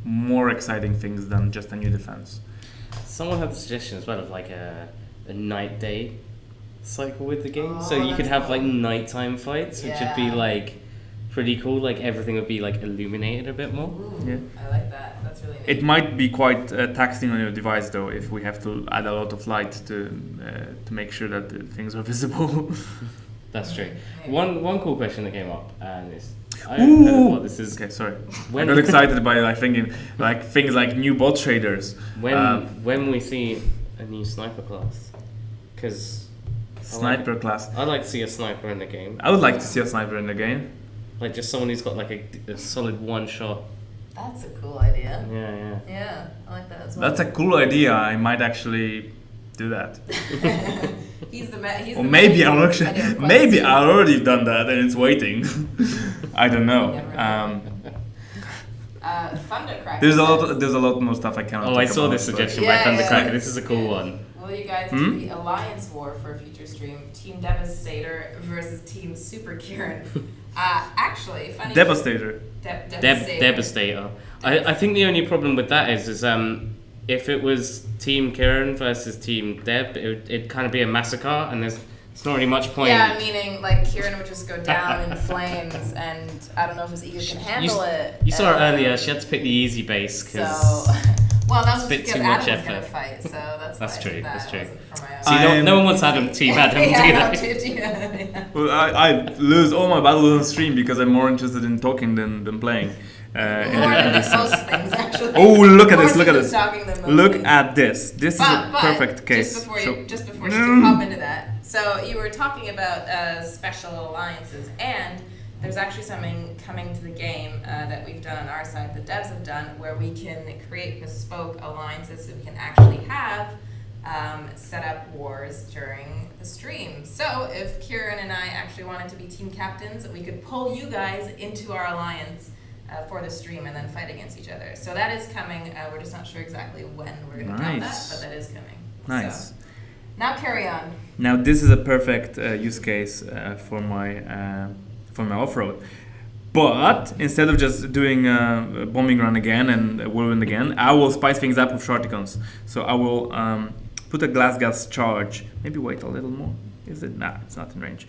more exciting things than just a new defense. Someone had a suggestion as well of like a night-day cycle with the game, so you could that's have cool. like nighttime fights, which would be like pretty cool. Like everything would be like illuminated a bit more. Ooh, Yeah. I like that. That's really neat. It might be quite taxing on your device though if we have to add a lot of light to make sure that the things are visible. That's true. Maybe. One cool question that came up, and it's Ooh! this is Okay, sorry. When- I got excited by like thinking like things like new bot shaders. when we see a new sniper class, because Sniper class. I'd like to see a sniper in the game, I would like to see a sniper in the game. like just someone who's got like a solid one shot. That's a cool idea. Yeah. Yeah, I like that as well. That's a cool idea. I might actually do that. He's Or maybe I'll main actually, head of maybe quest. I've already done that and it's waiting. I don't know. Never know. Thundercracker. There's a lot more stuff I cannot. Oh, talk I saw about, this but- suggestion Yeah, by Thundercracker. yeah. This is a cool one. Will you guys do the Alliance War for a future stream? Team Devastator versus Team Super Kieran. Actually, funny. Devastator. Devastator. Devastator. I think the only problem with that is if it was Team Kieran versus Team Deb, it'd kind of be a massacre, and it's not really much point. Yeah, meaning like Kieran would just go down in flames, and I don't know if his ego can handle it. You saw her earlier. She had to pick the easy base So, because well, that was bit because too much Adam was gonna effort. fight, so that's why That's I true, did that. that's true. It wasn't for my own. see, no one wants Adam Team Adam, yeah, do they? no, yeah. Well, I lose all my battles on stream because I'm more interested in talking than playing. More than most things, actually. Oh, look at More this! Look at than this! talking than most Look things. at this! This is a But perfect case. Just before Show- you hop into that, so you were talking about special alliances, and there's actually something coming to the game that we've done on our side, the devs have done, where we can create bespoke alliances, so we can actually have set up wars during the stream. So if Kieran and I actually wanted to be team captains, we could pull you guys into our alliance for the stream and then fight against each other. So that is coming. We're just not sure exactly when we're going to count that, but that is coming. Nice. So, now carry on. Now this is a perfect use case for my off-road. But instead of just doing a bombing run again and a whirlwind again, I will spice things up with shorticons. So I will put a glass gas charge, maybe wait a little more. Is it? Nah, it's not in range.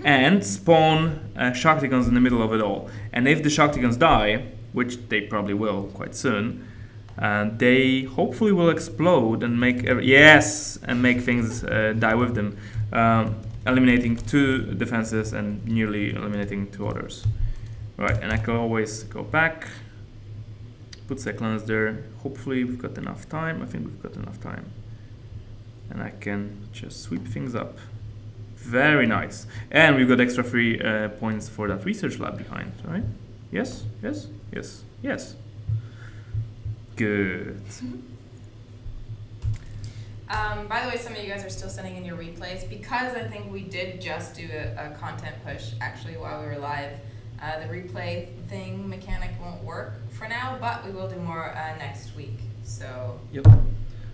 And spawn shorticons in the middle of it all. And if the shorticons die, which they probably will quite soon, they hopefully will explode and make things die with them, eliminating 2 defenses and nearly eliminating 2 others. Right, and I can always go back, put cyclones there. Hopefully we've got enough time. I think we've got enough time. And I can just sweep things up. Very nice. And we've got extra 3 points for that research lab behind, right? Yes, yes, yes, yes. Good. By the way, some of you guys are still sending in your replays because I think we did just do a content push actually while we were live. The replay thing mechanic won't work for now, but we will do more next week. So yep.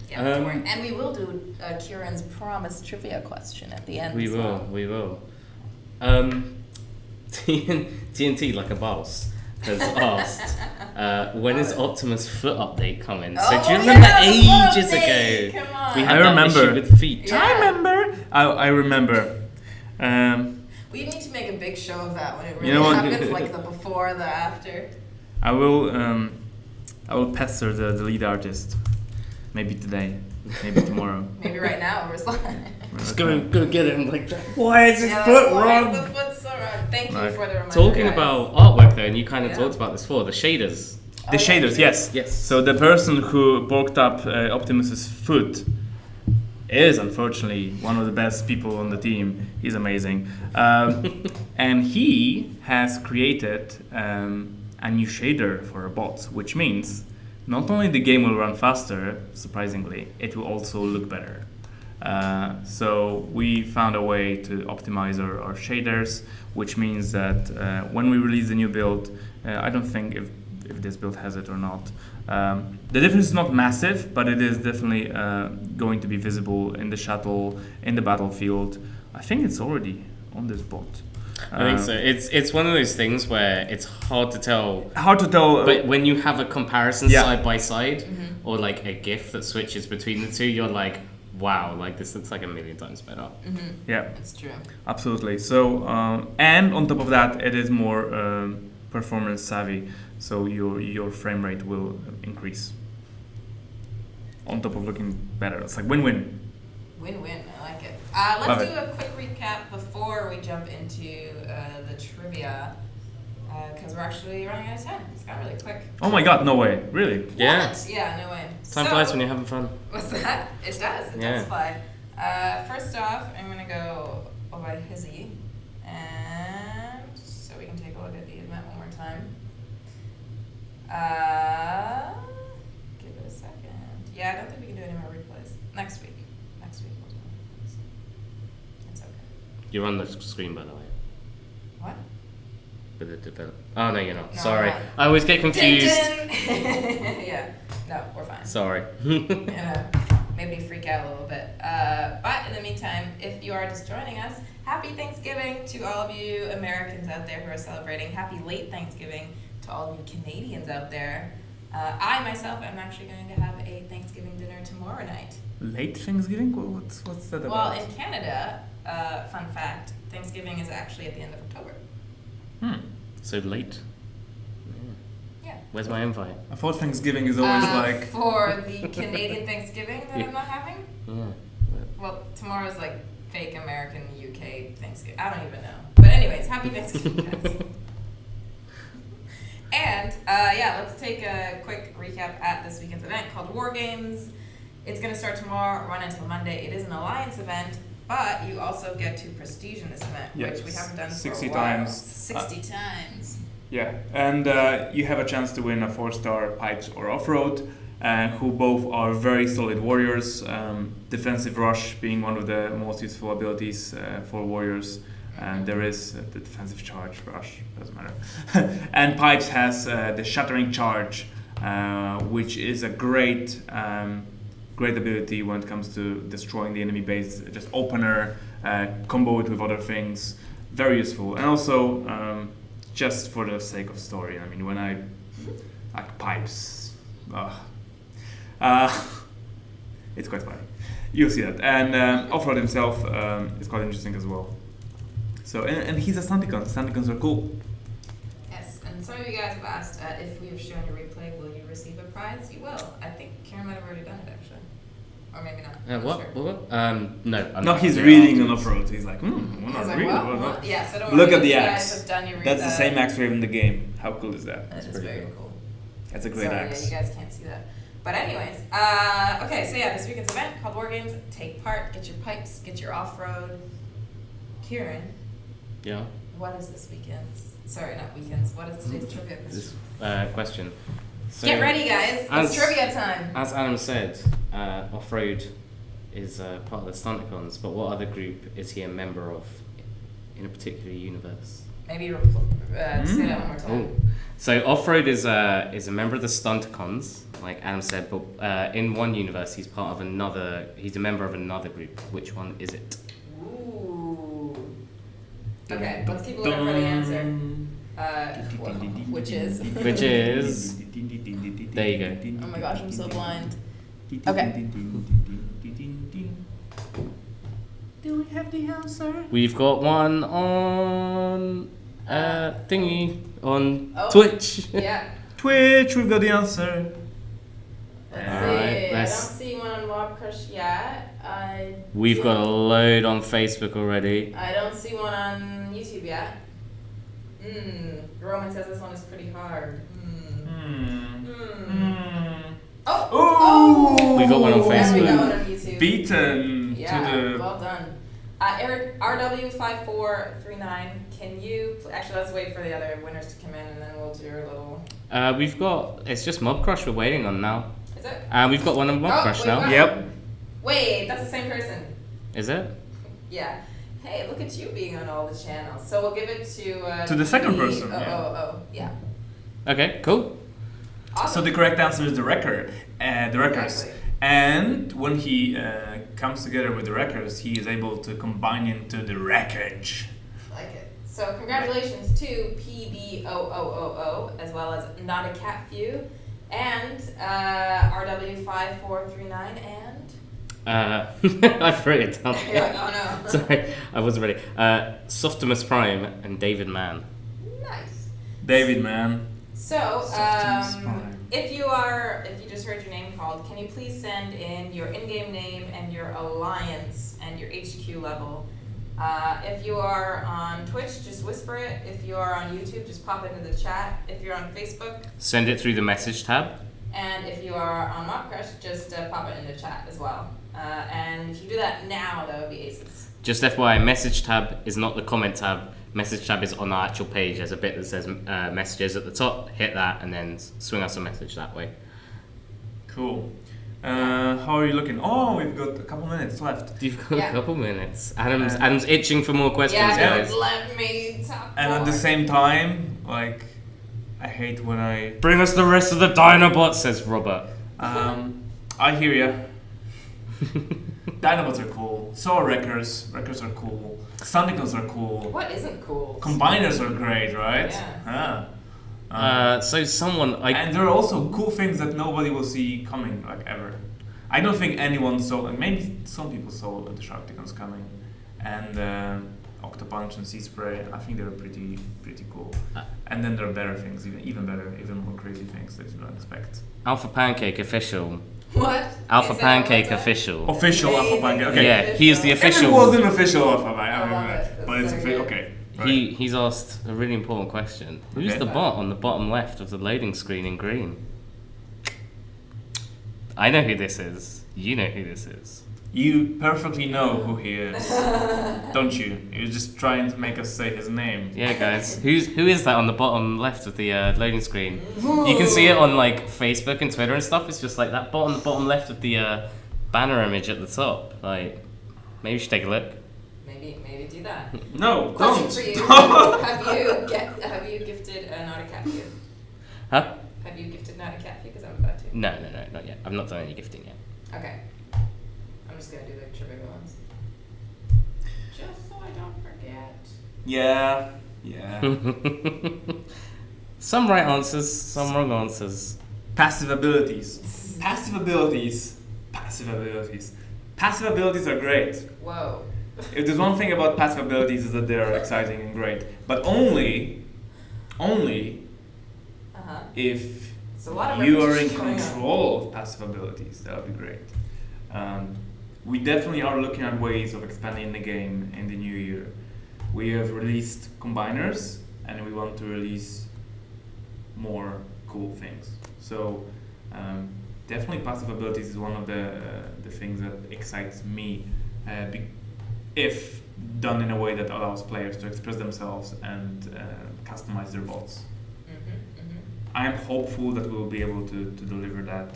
Yeah, don't worry. And we will do Kieran's promised trivia question at the end. We will. TNT like a boss has asked, when is Optimus foot update coming? So do you remember ages ago? Come on. We had I that remember. issue with feet. Yeah. I remember. We need to make a big show of that when it really You know what? happens, like the before, the after. I will pester the lead artist. Maybe today, maybe tomorrow. Maybe right now we're slide. Just go get him like that. Why is his foot Why wrong? is the foot so wrong? Thank you for the reminder. Talking guys. about artwork though, and you kind of talked about this before, the shaders. The shaders, yes. Yes. So the person who bulked up Optimus's foot is unfortunately one of the best people on the team. He's amazing. And he has created a new shader for our bots, which means not only the game will run faster, surprisingly, it will also look better. So we found a way to optimize our shaders, which means that when we release the new build, I don't think if this build has it or not. The difference is not massive, but it is definitely going to be visible in the shuttle, in the battlefield. I think it's already on this bot. I think so. It's one of those things where it's hard to tell. But when you have a comparison side by side, or like a GIF that switches between the two, you're like, wow, like this looks like a million times better. Yeah, It's true. absolutely. So and on top of that, it is more performance savvy. So your frame rate will increase. On top of looking better, it's like win-win. Win-win. I like it. Love Let's it. do a quick recap before we jump into the trivia, because we're actually running out of time. It's gone really quick. Oh my God, no way, really? Yeah. What? Yeah, no way. Time flies when you're having fun. What's that? It does. It Yeah. does fly. First off, I'm gonna go over Hizzy, and so we can take a look at the event one more time. Give it a second. Yeah, I don't think we can do any more replays. Next week. Next week we'll do replays. It's okay. You're on the screen, by the way. What? With the develop. Oh no, you're not. No, Sorry, I'm not. I always get confused. Yeah. No, we're fine. Sorry. Made me freak out a little bit. But in the meantime, if you are just joining us, happy Thanksgiving to all of you Americans out there who are celebrating. Happy late Thanksgiving to all of you Canadians out there. I myself am actually going to have a Thanksgiving dinner tomorrow night. Late Thanksgiving? What's that about? Well, in Canada, fun fact, Thanksgiving is actually at the end of October. So late. Yeah. Where's my invite? I thought Thanksgiving is always like. For the Canadian Thanksgiving that I'm not having? Yeah. Well, tomorrow's like fake American UK Thanksgiving. I don't even know. But anyways, happy Thanksgiving, guys. And let's take a quick recap at this weekend's event called War Games. It's going to start tomorrow, run until Monday. It is an alliance event, but you also get to prestige in this event, which we haven't done 60 for a while. times. 60 times. Yeah, and you have a chance to win a 4-star Pipes or Offroad, who both are very solid warriors. Defensive Rush being one of the most useful abilities for warriors. And there is the defensive charge, rush, doesn't matter. And Pipes has the Shattering charge, which is a great ability when it comes to destroying the enemy base. Just opener, combo it with other things, very useful. And also, just for the sake of story, I mean, when I like Pipes, it's quite funny. You'll see that. And Offroad himself is quite interesting as well. So, and he's a Stunticon. Stunticons are cool. Yes, and some of you guys have asked if we have shown a replay, will you receive a prize? You will. I think Karen might have already done it, actually. Or maybe not. I'm not sure. What? No. I'm No, not he's sure reading afterwards. on Offroad. He's like, I'm He's not like, reading. what? Yeah, so don't Look worry, at the you guys axe. have done your That's the same axe we have in the game. How cool is that? That is very cool. That's a great Sorry, axe. Yeah, you guys can't see that. But anyways, okay, so yeah, this weekend's event called War Games. Take part, get your pipes, get your off-road. Kieran, Yeah. what is this weekend's? Sorry, not weekends. What is today's trivia question? This question. So, Get ready, guys. It's as- trivia time. As Adam said, Offroad is part of the Stunticons, but what other group is he a member of in a particular universe? Maybe say that one more time. Oh. So Offroad is a member of the Stunticons, like Adam said, but in one universe he's part of another. He's a member of another group. Which one is it? Ooh. Okay, let's keep looking for the answer. Which is. Which is. There you go. Oh my gosh, I'm so blind. Okay. Do we have the answer? We've got one on thingy on Oh. Twitch. Yeah. Twitch, we've got the answer. Let's Alright, see. I don't let's- see one on Mob Crush yet. We've got a load on Facebook already. I don't see one on YouTube yet. Roman says this one is pretty hard. Oh! We got one on And we Facebook. got one on YouTube. Beaten Yeah, to the. well done. Eric RW5439, can you actually let's wait for the other winners to come in and then we'll do your little. We've got. It's just Mob Crush we're waiting on now. Is it? We've got one on Mob Crush wait, now. what? Yep. Wait, that's the same person. Is it? Yeah. Hey, look at you being on all the channels. So we'll give it to. To the second T- person, Oh, yeah. oh, yeah. Okay, cool. Awesome. So the correct answer is the wrecker, the wreckers. Exactly. And when he comes together with the wreckers, he is able to combine into the wreckage. Like it. So congratulations to PBOOOO as well as Not a Cat View and RW5439 and. I wrote it down. You're like, oh no. Sorry, I wasn't ready. Softimus Prime and David Mann. Nice. David, man. So, Softimus Prime. if you just heard your name called, can you please send in your in-game name and your alliance and your HQ level? If you are on Twitch, just whisper it. If you are on YouTube, just pop it into the chat. If you're on Facebook, Send it through the message tab. and if you are on Mob Crush, just pop it in the chat as well. And if you do that now, that would be aces. Just FYI, message tab is not the comment tab. Message tab is on our actual page. There's a bit that says messages at the top. Hit that and then swing us a message that way. Cool. How are you looking? Oh, we've got a couple minutes left. You've got Yeah. a couple minutes. Adam's itching for more questions, Yeah, guys. let me talk And at the more. same time, like, I hate when I. Bring us the rest of the Dinobots, says Robert. I hear ya. Dinobots are cool. So are wreckers. Wreckers are cool. Stunticons are cool. What isn't cool? Combiners are great, right? Yeah. So someone And there are also cool things that nobody will see coming, like ever. I don't think anyone saw, and maybe some people saw the Sharkticons coming, and Octopunch and Sea Spray. I think they're pretty cool. And then there are better things, even better, even more crazy things that you don't expect. Alpha Pancake official. What? Alpha Say that one more Pancake time. official. Official Alpha Amazing. Pancake. Okay. Yeah, he is the If it official. wasn't official Alpha Pancake, I love it. That's but it's so official. good. Okay. Right. He's asked a really important question. Who's Okay. the bot on the bottom left of the loading screen in green? I know who this is. You know who this is. You perfectly know who he is, don't you? You're just trying to make us say his name. Yeah, guys. Who is that on the bottom left of the loading screen? You can see it on like Facebook and Twitter and stuff. It's just like that bot on the bottom left of the banner image at the top. Like, maybe you should take a look. Maybe do do that. No, Question don't. for you. Have you gifted not a cat for you? Huh? Have you gifted not a cat for you? Because I'm about to. No, not yet. I've not done any gifting yet. Okay. I'm just gonna do the trivia ones. Just so I don't forget. Yeah. Some right answers, some wrong answers. Passive abilities. Passive abilities are great. Whoa. If there's one thing about passive abilities is that they're exciting and great, but only if It's a lot of you are in repetition going on. control of passive abilities. That would be great. We definitely are looking at ways of expanding the game in the new year. We have released combiners, and we want to release more cool things. So definitely passive abilities is one of the things that excites me, if done in a way that allows players to express themselves and customize their bots. I am hopeful that we'll be able to deliver that.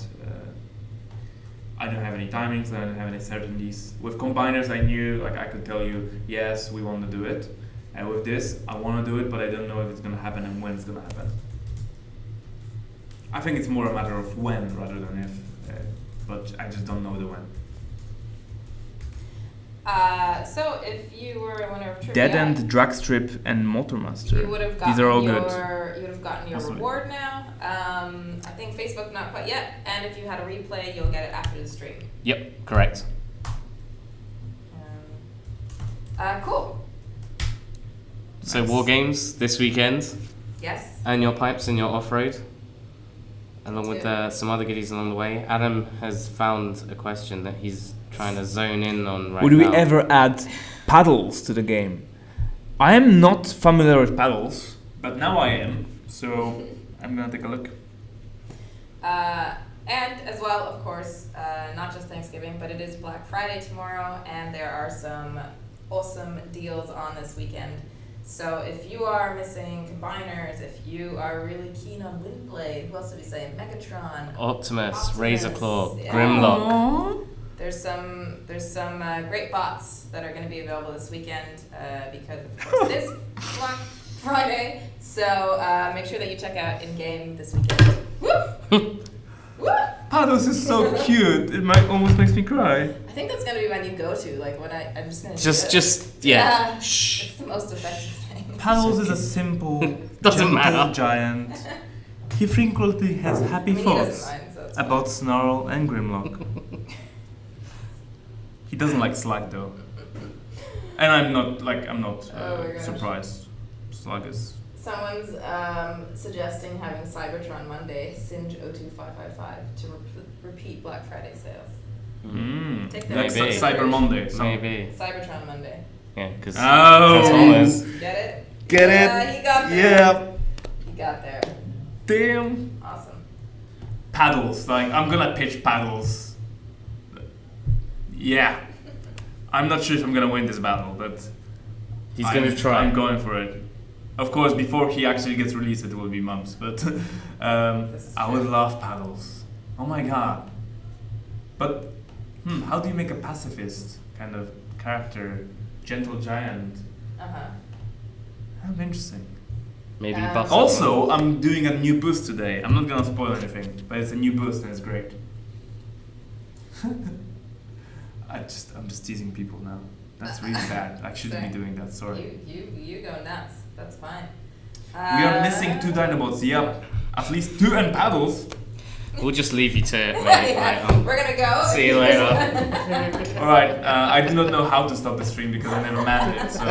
I don't have any timings, I don't have any certainties. With combiners, I knew, like, I could tell you, yes, we want to do it. And with this, I want to do it, but I don't know if it's going to happen and when it's going to happen. I think it's more a matter of when rather than if, but I just don't know the when. So if you were a winner of trivia, Dead End, Dragstrip, and Motormaster. you would have gotten These are all your good. you would have gotten your Awesome. reward now. I think Facebook not quite yet, and if you had a replay, you'll get it after the stream. Yep, correct. Cool. So Nice. War Games this weekend, Yes. and your pipes and your off-road, along with Yeah. some other goodies along the way. Adam has found a question that he's trying to zone in on right Would now. we ever add paddles to the game? I am not familiar with paddles, but now I am, so I'm gonna take a look. And as well, of course, not just Thanksgiving, but it is Black Friday tomorrow, and there are some awesome deals on this weekend. So if you are missing combiners, if you are really keen on Windblade, who else did we say? Megatron. Optimus, Razorclaw, yeah. Grimlock. There's some great bots that are going to be available this weekend because of course it is Black Friday. So make sure that you check out in game this weekend. Woo! Woo! Paddles is so cute. It might almost makes me cry. I think that's going to be my new go-to. Like when I'm just going to Just yeah. Shh. It's the most effective thing. Paddles is a simple, Doesn't gentle matter. giant. He frequently has happy I mean, he doesn't thoughts mind, so it's fine. about Snarl and Grimlock. He doesn't like Slug though, and I'm not Oh my gosh. surprised. Slug is. Someone's suggesting having Cybertron Monday, Singe 02555, to repeat Black Friday sales. Take that. Like Maybe. Cyber Monday. Maybe. Cybertron Monday. Yeah, because Oh. Transformers. Get it? Get Yeah, it? he got there. Yeah. He got there. Damn. Awesome. Paddles. Like, I'm gonna pitch paddles. Yeah. I'm not sure if I'm gonna win this battle, but He's going to try. I'm going for it. Of course, before he actually gets released, it will be months. But This is I would true. love paddles. Oh my god. But how do you make a pacifist kind of character, gentle giant? That'd be interesting. Maybe Um, buff. Also, I'm doing a new boost today. I'm not gonna spoil anything, but it's a new boost and it's great. I'm just teasing people now. That's really bad. I shouldn't be doing that. Sorry. You go nuts. That's fine. We are missing 2 Dinobots. Yep, at least 2 and paddles. We'll just leave you to it, mate. Yeah, Right, we're gonna go. see you later. All right. I do not know how to stop the stream because I never manned it. So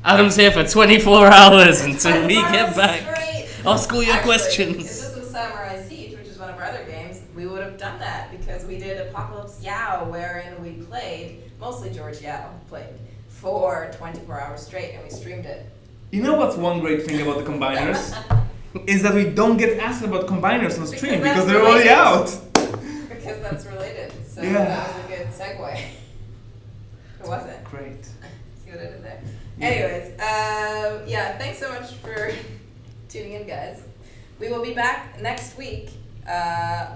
Adam's here for 24 hours until we get back. Straight. Ask all your Actually, questions. If this was Samurai Siege, which is one of our other games, we would have done that because we did Apocalypse Yao, wherein we played, mostly George Yao played, for 24 hours straight, and we streamed it. you know what's one great thing about the combiners is that we don't get asked about combiners on stream Because because that's they're already out. Because that's related. So Yeah. that was a good segue. It wasn't. Great. See what I did there? Yeah. Anyways, yeah, thanks so much for tuning in, guys. We will be back next week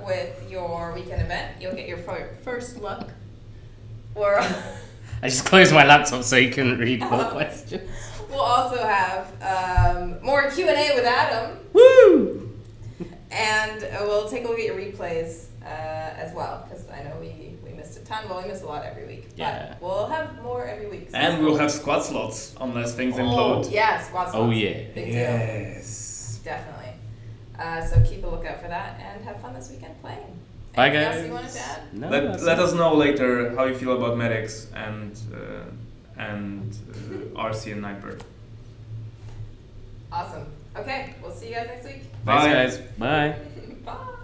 with your weekend event. You'll get your first look. Or I just closed my laptop so you couldn't read more questions. We'll also have more Q&A with Adam. Woo! And we'll take a look at your replays as well, because I know we missed a ton. Well, we miss a lot every week. Yeah. But we'll have more every week. So And we'll have squad slots unless things implode. Yeah, squad slots. Oh, yeah. Big deal. Yes. Definitely. So keep a lookout for that and have fun this weekend playing. Bye, Anything guys. else you wanted to add? No, Let us know later how you feel about medics and RC and Nightbird. Awesome. Okay, we'll see you guys next week. Thanks, Bye. guys. Bye. Bye.